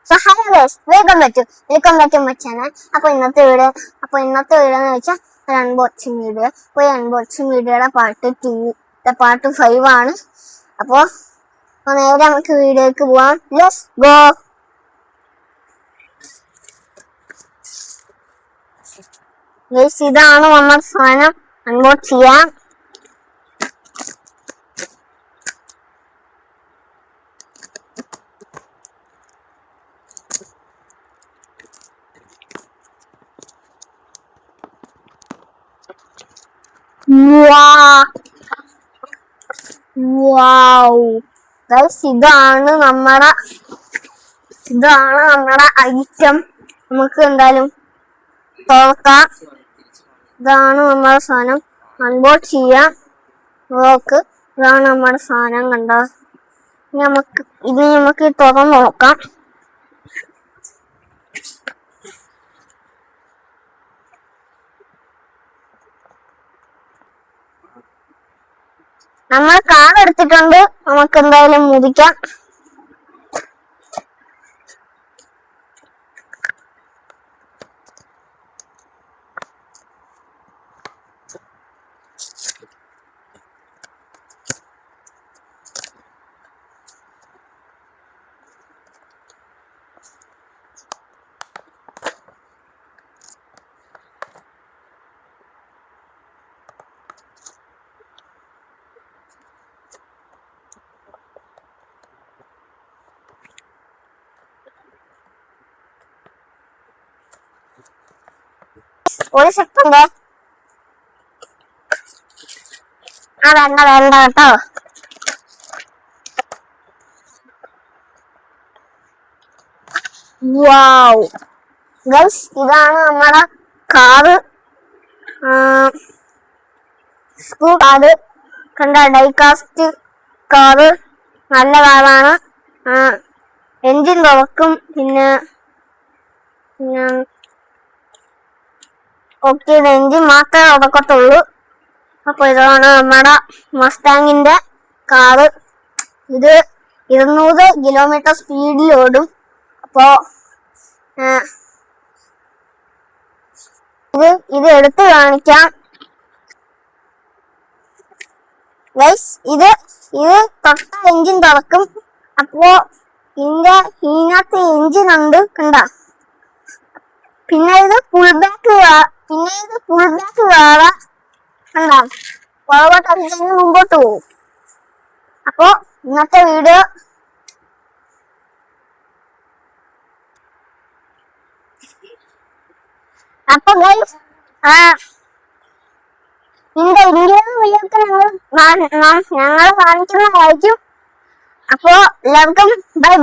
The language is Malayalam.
So hello guys, welcome back to my channel. അപ്പൊ ഇന്നത്തെ വീഡിയോ എന്ന് വെച്ചാൽ ഒരു അൺബോക്സിംഗ് വീഡിയോ. അപ്പൊ ഈ അൺബോക്സിംഗ് വീഡിയോയുടെ പാർട്ട് 5 ആണ്. അപ്പൊ നേരെ നമുക്ക് വീഡിയോക്ക് പോവാം. Let's go. ഗൈസ്, ഇതാണ് നമ്മുടെ സാധനം. അൺബോക്സ് ചെയ്യാം. ഗൈസ്, ഇതാണ് നമ്മുടെ ഐറ്റം. നമുക്ക് എന്തായാലും തുറക്കാം. ഇതാണ് നമ്മുടെ സാധനം. അൺബോക്സ് ചെയ്യാം. നോക്ക്, ഇതാണ് നമ്മുടെ സാധനം. കണ്ട, നമുക്ക് തുറന്ന് നോക്കാം. നമ്മൾ കാർഡ് എടുത്തിട്ടുണ്ട്. നമുക്ക് എന്തായാലും മുറിക്കാം. ഒരു സെക്കൻഡ്. വേണ്ട കേട്ടോ. ഗൈസ്, ഇതാണ് നമ്മുടെ കാറ്. Screw car. കണ്ട, ഡൈകാസ്റ്റ് കാറ്. നല്ല കാറാണ്. എൻജിൻ തുറക്കും. പിന്നെ ഓക്കെ, എൻജിൻ മാത്രമേ ഉടക്കത്തുള്ളൂ. അപ്പൊ ഇതാണ് നമ്മുടെ മസ്റ്റാങ്ങിന്റെ കാറ്. ഇത് 200 കിലോമീറ്റർ സ്പീഡിൽ ഓടും. അപ്പോ ഇത് എടുത്ത് കാണിക്കാം. ഗൈസ്, ഇത് തൊട്ട എൻജിൻ തുറക്കും. അപ്പോ ഇതിനകത്ത് എൻജിൻ ഉണ്ട്. കണ്ട, പിന്നെ ഇത് ഫുൾ ബാക്ക് വേറെ. കണ്ട, പുറകോട്ട് മുമ്പോട്ട് പോകും. അപ്പോ ഇന്നത്തെ വീഡിയോ അപ്പൊ ഗൈസ്, ഇന്ത്യൻ വീഡിയോക്ക് ഞങ്ങൾ കാണിക്കുന്നതായിരിക്കും. അപ്പോ എല്ലാവർക്കും ബൈ.